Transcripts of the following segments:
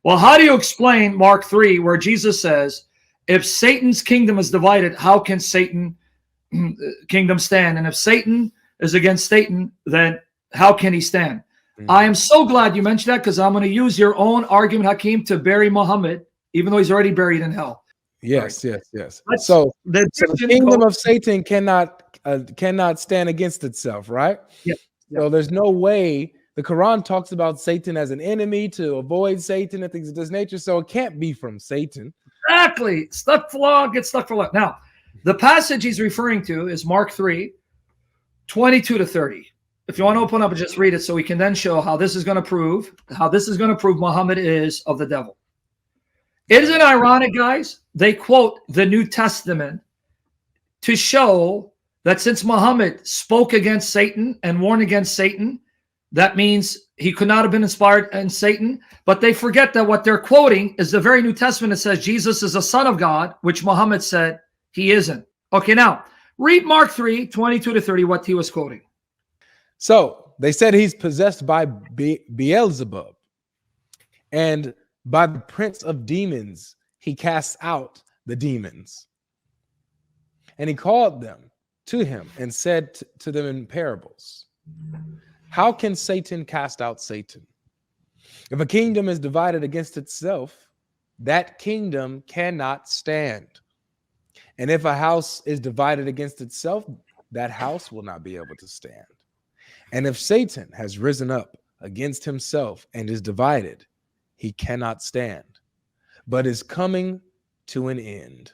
Well, how do you explain Mark 3, where Jesus says, if Satan's kingdom is divided, how can Satan's kingdom stand? And if Satan is against Satan, then how can he stand? I am so glad you mentioned that, because I'm going to use your own argument, Hakeem, to bury Muhammad, even though he's already buried in hell. Yes. So the kingdom of Satan cannot stand against itself, right? Yeah. So there's no way. The Quran talks about Satan as an enemy, to avoid Satan and things of this nature. So it can't be from Satan. Exactly. Stuck for law, get stuck for life. Now, the passage he's referring to is Mark 3, 22 to 30. If you want to open up and just read it, so we can then show how this is going to prove Muhammad is of the devil. Isn't it ironic, guys? They quote the New Testament to show that since Muhammad spoke against Satan and warned against Satan, that means he could not have been inspired in Satan. But they forget that what they're quoting is the very New Testament that says Jesus is a son of God, which Muhammad said he isn't. Okay, now read Mark 3, 22 to 30, what he was quoting. So they said he's possessed by Beelzebub, and by the prince of demons he casts out the demons. And he called them to him and said to them in parables, how can Satan cast out Satan? If a kingdom is divided against itself, that kingdom cannot stand. And if a house is divided against itself, that house will not be able to stand. And if Satan has risen up against himself and is divided, he cannot stand, but is coming to an end.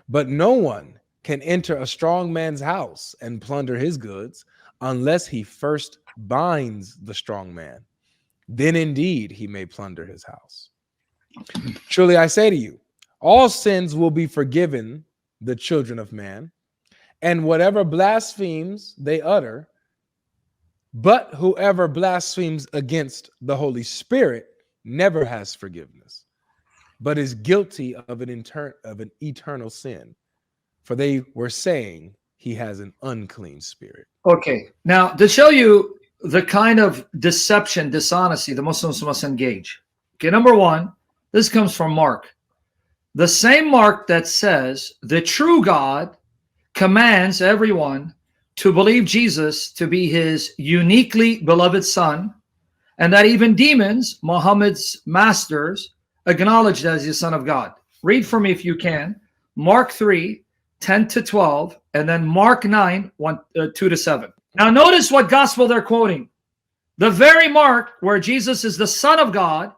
But no one can enter a strong man's house and plunder his goods unless he first binds the strong man. Then indeed he may plunder his house. Truly I say to you, all sins will be forgiven the children of man, and whatever blasphemies they utter. But whoever blasphemes against the Holy Spirit never has forgiveness, but is guilty of an eternal sin. For they were saying he has an unclean spirit. Okay, now to show you the kind of deception, dishonesty the Muslims must engage. Okay, number one, this comes from Mark. The same Mark that says the true God commands everyone to believe Jesus to be his uniquely beloved son, and that even demons, Muhammad's masters, acknowledged as the son of God. Read for me if you can. Mark 3, 10 to 12, and then Mark 9, 2 to 7. Now notice what gospel they're quoting. The very Mark where Jesus is the son of God,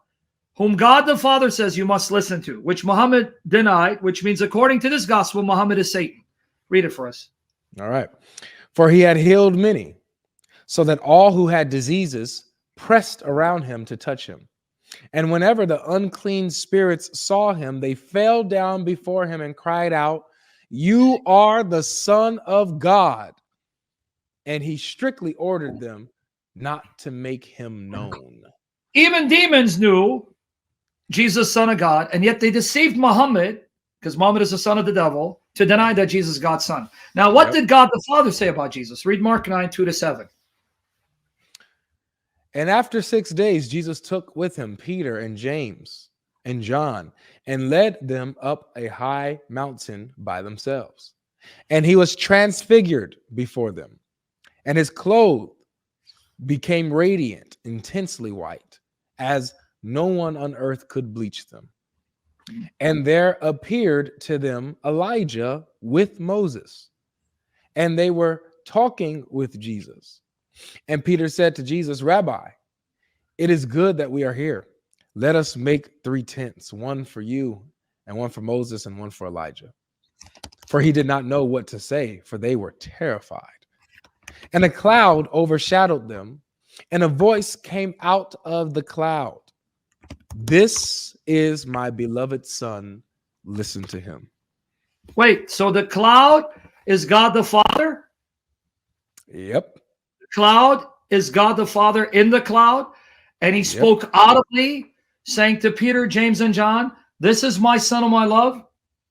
whom God the Father says you must listen to, which Muhammad denied, which means according to this gospel, Muhammad is Satan. Read it for us. All right. For he had healed many, so that all who had diseases pressed around him to touch him. And whenever the unclean spirits saw him, they fell down before him and cried out, you are the Son of God. And he strictly ordered them not to make him known. Even demons knew Jesus, son of God, and yet they deceived Muhammad, because Muhammad is the son of the devil, to deny that Jesus is God's son. Now, what did God the Father say about Jesus? Read Mark 9, 2 to 7. And after 6 days, Jesus took with him Peter and James and John and led them up a high mountain by themselves. And he was transfigured before them, and his clothes became radiant, intensely white, as no one on earth could bleach them. And there appeared to them Elijah with Moses, and they were talking with Jesus. And Peter said to Jesus, Rabbi, it is good that we are here. Let us make 3 tents, one for you, and one for Moses, and one for Elijah. For he did not know what to say, for they were terrified. And a cloud overshadowed them, and a voice came out of the cloud. This is my beloved son. Listen to him. Wait, so the cloud is God the Father? Yep. The cloud is God the Father in the cloud, and he spoke audibly, saying to Peter, James, and John, this is my son whom I love.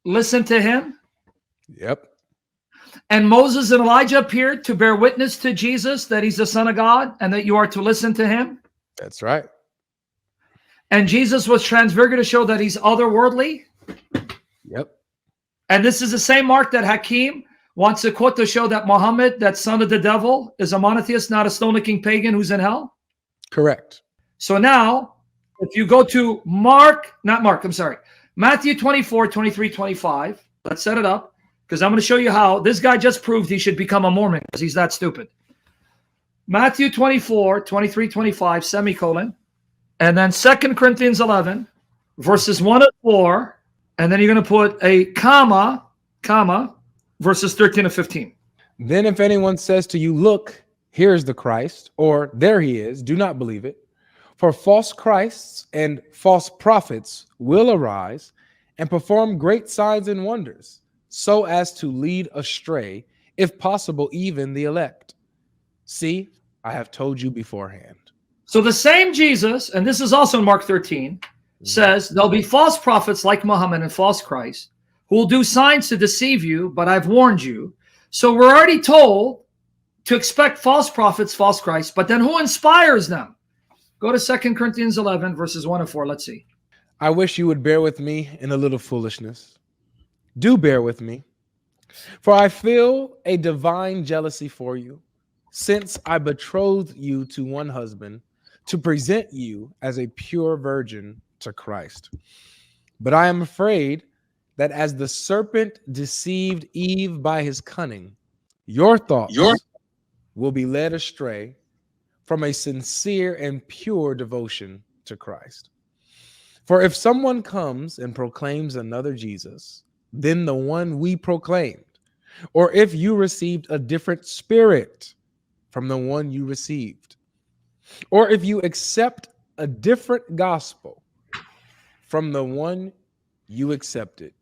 Listen to him. Yep. And Moses and Elijah appeared to bear witness to Jesus that he's the son of God and that you are to listen to him. That's right. and Jesus was transfigured to show that he's otherworldly. Yep. And this is the same Mark that Hakim wants to quote to show that Muhammad, that son of the devil, is a monotheist, not a stone-licking pagan who's in hell. Correct. So now, if you go to Matthew 24, 23, 25, let's set it up, because I'm going to show you how this guy just proved he should become a Mormon because he's that stupid. Matthew 24, 23, 25, semicolon, and then 2 Corinthians 11, verses 1 and 4, and then you're going to put a comma, verses 13 and 15. Then if anyone says to you, look, here's the Christ, or there he is, do not believe it. For false Christs and false prophets will arise and perform great signs and wonders, so as to lead astray, if possible, even the elect. See, I have told you beforehand. So the same Jesus, and this is also in Mark 13, says there'll be false prophets like Muhammad and false Christ who will do signs to deceive you, but I've warned you. So we're already told to expect false prophets, false Christ, but then who inspires them? Go to 2 Corinthians 11, verses 1 and 4. Let's see. I wish you would bear with me in a little foolishness. Do bear with me, for I feel a divine jealousy for you, since I betrothed you to one husband to present you as a pure virgin to Christ. But I am afraid that as the serpent deceived Eve by his cunning, your thoughts will be led astray from a sincere and pure devotion to Christ. For if someone comes and proclaims another Jesus than the one we proclaimed, or if you received a different spirit from the one you received, or if you accept a different gospel from the one you accepted,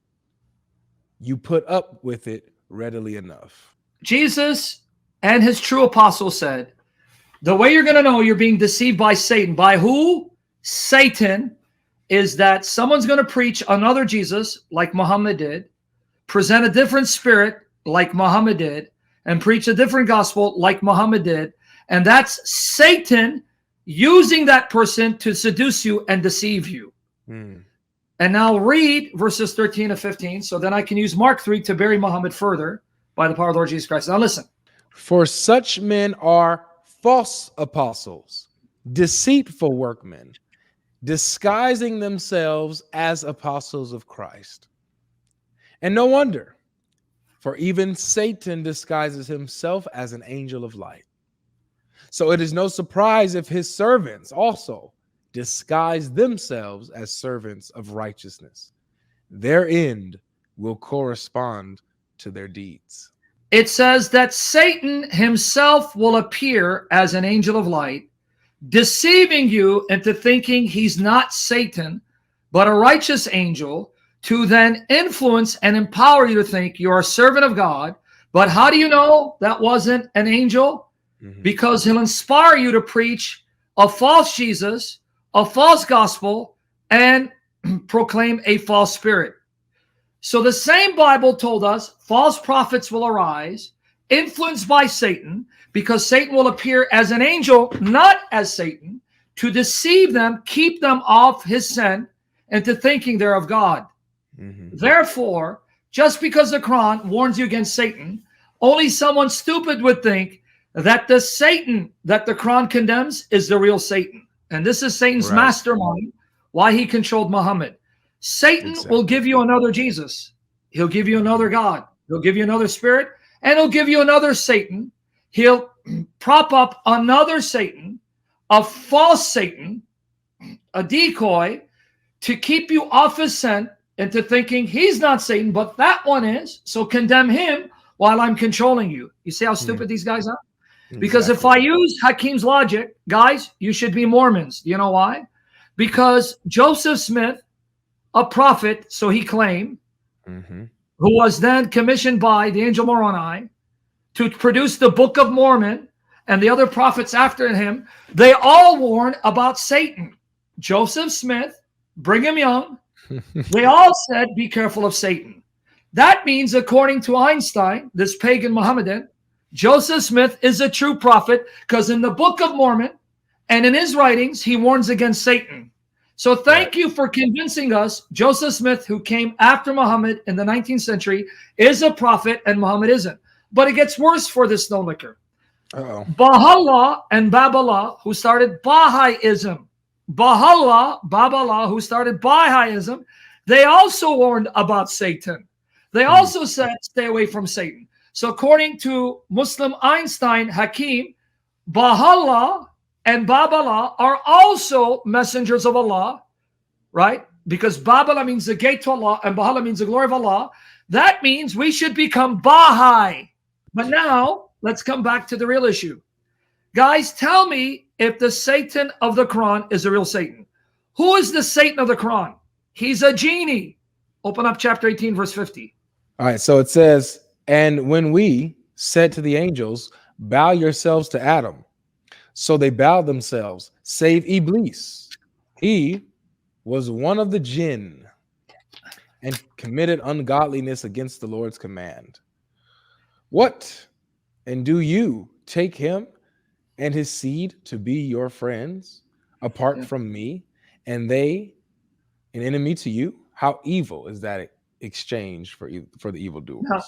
you put up with it readily enough. Jesus and his true apostles said, the way you're going to know you're being deceived by Satan, by who? Satan, is that someone's going to preach another Jesus like Muhammad did, present a different spirit like Muhammad did, and preach a different gospel like Muhammad did. And that's Satan using that person to seduce you and deceive you. And now read verses 13 to 15, so then I can use Mark 3 to bury Muhammad further by the power of the Lord Jesus Christ. Now listen. For such men are false apostles, deceitful workmen, disguising themselves as apostles of Christ. And no wonder, for even Satan disguises himself as an angel of light. So it is no surprise if his servants also disguise themselves as servants of righteousness. Their end will correspond to their deeds. It says that Satan himself will appear as an angel of light, deceiving you into thinking he's not Satan, but a righteous angel, to then influence and empower you to think you're a servant of God. But how do you know that wasn't an angel? Because he'll inspire you to preach a false Jesus, a false gospel, and proclaim a false spirit. So the same Bible told us false prophets will arise, influenced by Satan, because Satan will appear as an angel, not as Satan, to deceive them, keep them off his scent, and to thinking they're of God. Therefore, just because the Quran warns you against Satan, only someone stupid would think that the Satan that the Quran condemns is the real Satan. And this is Satan's mastermind, why he controlled Muhammad. Satan will give you another Jesus. He'll give you another God. He'll give you another spirit, and he'll give you another Satan. He'll prop up another Satan, a false Satan, a decoy, to keep you off his scent into thinking he's not Satan, but that one is. So condemn him while I'm controlling you. You see how stupid these guys are? Because if I use Hakim's logic, guys, you should be Mormons. Do you know why? Because Joseph Smith, a prophet, so he claimed, who was then commissioned by the angel Moroni to produce the Book of Mormon, and the other prophets after him, they all warn about Satan. Joseph Smith, Brigham Young, they all said, be careful of Satan. That means, according to Einstein, this pagan Mohammedan, Joseph Smith is a true prophet, because in the Book of Mormon and in his writings, he warns against Satan. So thank you for convincing us Joseph Smith, who came after Muhammad in the 19th century, is a prophet and Muhammad isn't. But it gets worse for this stone liquor. Baha'u'llah and Baba'u'llah, who started Baha'ism. Baba'u'llah, who started Baha'ism, they also warned about Satan. They also said, stay away from Satan. So according to Muslim Einstein Hakim, Baha'u'llah and Baba'u'llah are also messengers of Allah, right? Because Baba'u'llah means the gate to Allah and Baha'u'llah means the glory of Allah. That means we should become Baha'i. But now, let's come back to the real issue. Guys, tell me if the Satan of the Quran is a real Satan. Who is the Satan of the Quran? He's a genie. Open up chapter 18, verse 50. All right, so it says, and when we said to the angels, bow yourselves to Adam, so they bowed themselves, save Iblis. He was one of the jinn and committed ungodliness against the Lord's command. What? And do you take him and his seed to be your friends apart from me, and they an enemy to you? How evil is that exchange for the evildoers? Now,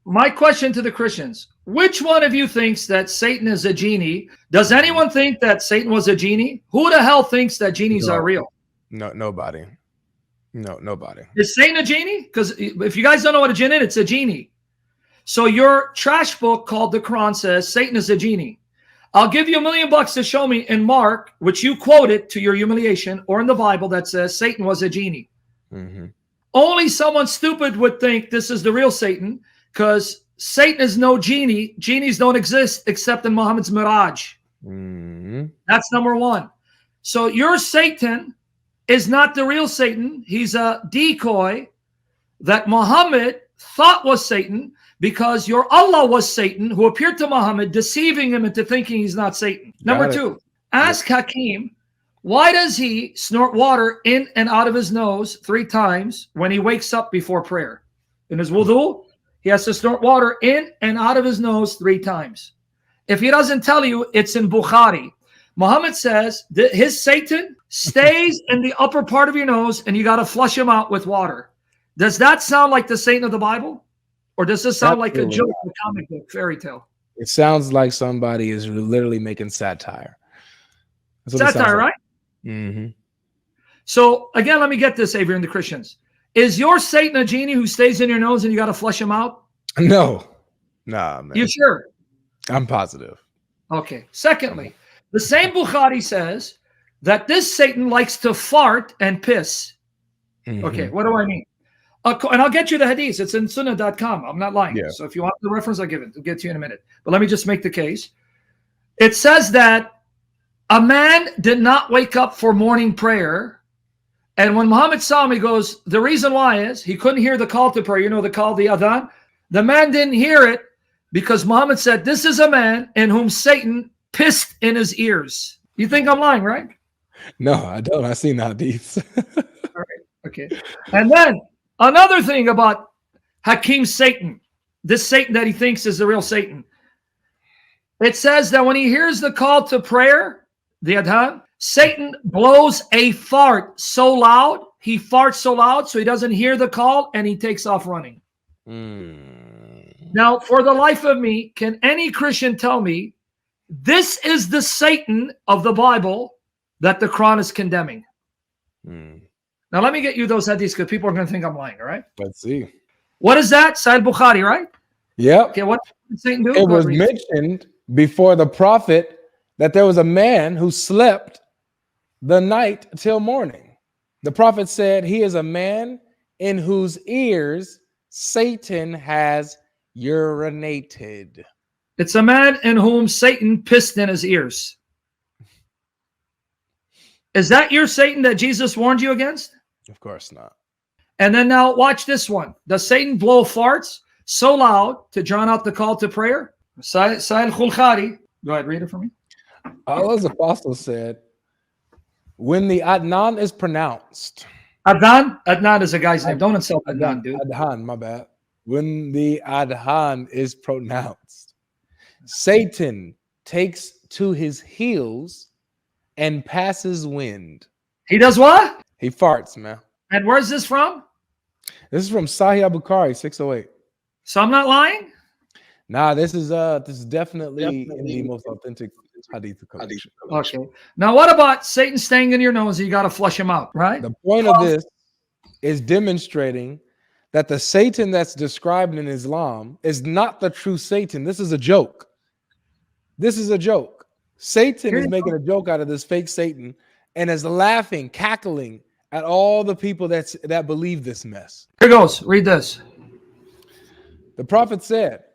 my question to the Christians, which one of you thinks that Satan is a genie? Does anyone think that Satan was a genie? Who the hell thinks that genies are real? No, nobody. No, nobody. Is Satan a genie? Because if you guys don't know what a jinn is, it's a genie. So your trash book called the Quran says Satan is a genie. I'll give you $1 million to show me in Mark, which you quoted to your humiliation, or in the Bible that says Satan was a genie. Only someone stupid would think this is the real Satan, because Satan is no genie. Genies don't exist except in Muhammad's Miraj. That's number one. So your Satan is not the real Satan. He's a decoy that Muhammad thought was Satan, because your Allah was Satan, who appeared to Muhammad, deceiving him into thinking he's not Satan. Number two, ask Hakim, why does he snort water in and out of his nose 3 times when he wakes up before prayer? In his wudu, he has to snort water in and out of his nose 3 times. If he doesn't tell you, it's in Bukhari. Muhammad says that his Satan stays in the upper part of your nose and you got to flush him out with water. Does that sound like the Satan of the Bible? Or does this sound like a joke, a comic book, fairy tale? It sounds like somebody is literally making satire. Satire, right? So again, let me get this, Avery and the Christians. Is your Satan a genie who stays in your nose and you got to flush him out? No. Nah, man. You sure? I'm positive. Okay. Secondly, the same Bukhari says that this Satan likes to fart and piss. Okay, what do I mean? And I'll get you the hadith. It's in sunnah.com. I'm not lying. So if you want the reference, I'll give it. I'll get to you in a minute. But let me just make the case. It says that a man did not wake up for morning prayer. And when Muhammad saw him, he goes, the reason why is he couldn't hear the call to prayer. You know, the call, the adhan. The man didn't hear it because Muhammad said, this is a man in whom Satan pissed in his ears. You think I'm lying, right? No, I don't. I seen the hadith. All right. Okay. And then another thing about Hakim's Satan, this Satan that he thinks is the real Satan. It says that when he hears the call to prayer, the adhan, Satan blows a fart so loud, he farts so loud so he doesn't hear the call and he takes off running. Now, for the life of me, can any Christian tell me this is the Satan of the Bible that the Quran is condemning? Now, let me get you those hadiths because people are going to think I'm lying, all right? Let's see. What is that? Sahih Bukhari, right? Yep. Okay, what did Satan do? It was mentioned before the prophet that there was a man who slept the night till morning. The prophet said he is a man in whose ears Satan has urinated. It's a man in whom Satan pissed in his ears. Is that your Satan that Jesus warned you against? Of course not. And then now watch this one. Does Satan blow farts so loud to drown out the call to prayer? Sahih Al-Bukari. Go ahead, read it for me. Allah's apostle said, when the Adnan is pronounced. Adnan is a guy's name. Don't insult Adnan, dude. Adhan, my bad. When the Adhan is pronounced, Satan takes to his heels and passes wind. He does what? He farts, man. And where's this from? This is from Sahih Al-Bukari 608. So I'm not lying? Nah, this is definitely in the most authentic hadith collection. Okay. Now what about Satan staying in your nose? You got to flush him out, right? The point of this is demonstrating that the Satan that's described in Islam is not the true Satan. This is a joke. This is a joke. Satan is making a joke out of this fake Satan and is laughing, cackling at all the people that believe this mess. Here goes. Read this. The Prophet said,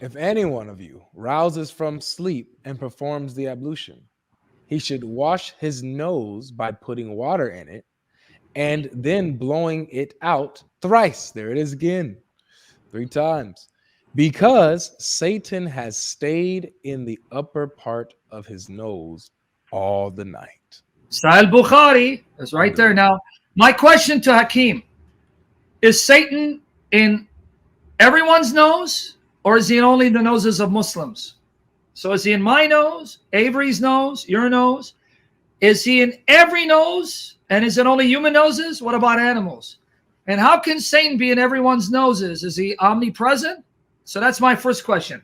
if any one of you rouses from sleep and performs the ablution, he should wash his nose by putting water in it and then blowing it out thrice. There it is again, 3 times. Because Satan has stayed in the upper part of his nose all the night. Al-Bukari is right there. Now, my question to Hakeem, is Satan in everyone's nose, or is he in only the noses of Muslims? So is he in my nose, Avery's nose, your nose? Is he in every nose? And is it only human noses? What about animals? And how can Satan be in everyone's noses? Is he omnipresent? So that's my first question.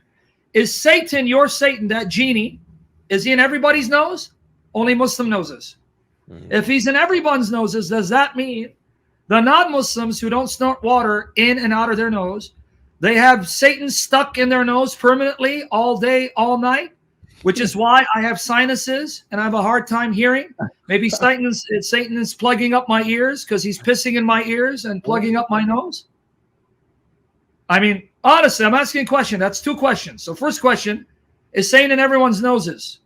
Is Satan, your Satan, that genie, is he in everybody's nose? Only Muslim noses. If he's in everyone's noses, does that mean the non-Muslims who don't snort water in and out of their nose, they have Satan stuck in their nose permanently all day, all night, which is why I have sinuses and I have a hard time hearing? Maybe Satan is plugging up my ears because he's pissing in my ears and plugging up my nose. I mean, honestly, I'm asking a question. That's 2 questions. So first question, is Satan in everyone's noses?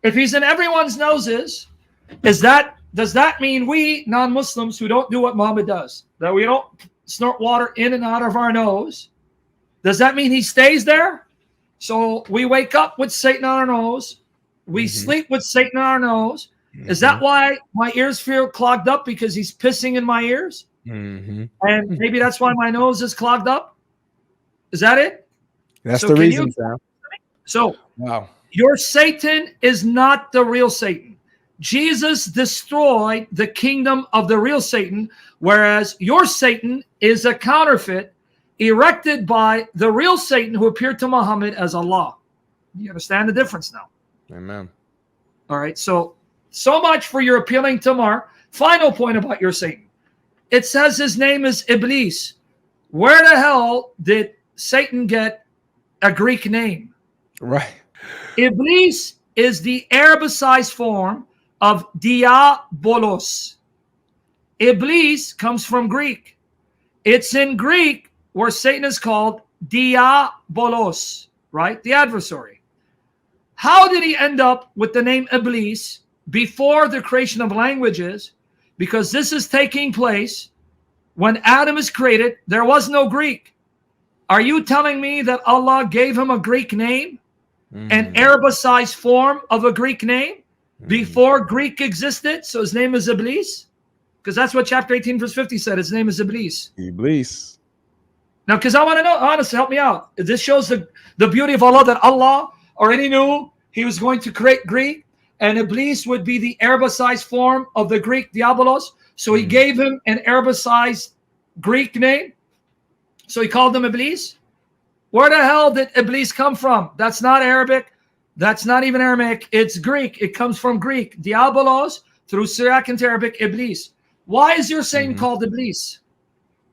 If he's in everyone's noses, does that mean we non-Muslims who don't do what Muhammad does, that we don't snort water in and out of our nose, does that mean he stays there? So we wake up with Satan on our nose, we sleep with Satan on our nose. Is that why my ears feel clogged up, because he's pissing in my ears? And maybe that's why my nose is clogged up? Is that it? That's the reason, Sam. So wow, your Satan is not the real Satan. Jesus destroyed the kingdom of the real Satan, whereas your Satan is a counterfeit erected by the real Satan who appeared to Muhammad as Allah. You understand the difference now? Amen. All right. So much for your appealing to Mark. Final point about your Satan. It says his name is Iblis. Where the hell did Satan get a Greek name? Right. Iblis is the Arabicized form of diabolos. Iblis comes from Greek. It's in Greek where Satan is called diabolos, right? The adversary. How did he end up with the name Iblis before the creation of languages? Because this is taking place when Adam is created. There was no Greek. Are you telling me that Allah gave him a Greek name, an Arabicized form of a Greek name, before Greek existed? So his name is Iblis? Because that's what chapter 18 verse 50 said. His name is Iblis. Iblis. Now, because I want to know, honestly, help me out. This shows the beauty of Allah, that Allah already knew he was going to create Greek, and Iblis would be the Arabicized form of the Greek diabolos. So he gave him an Arabicized Greek name. So he called him Iblis. Where the hell did Iblis come from? That's not Arabic. That's not even Aramaic. It's Greek. It comes from Greek. Diabolos, through Syriac and Arabic, Iblis. Why is your Satan called Iblis?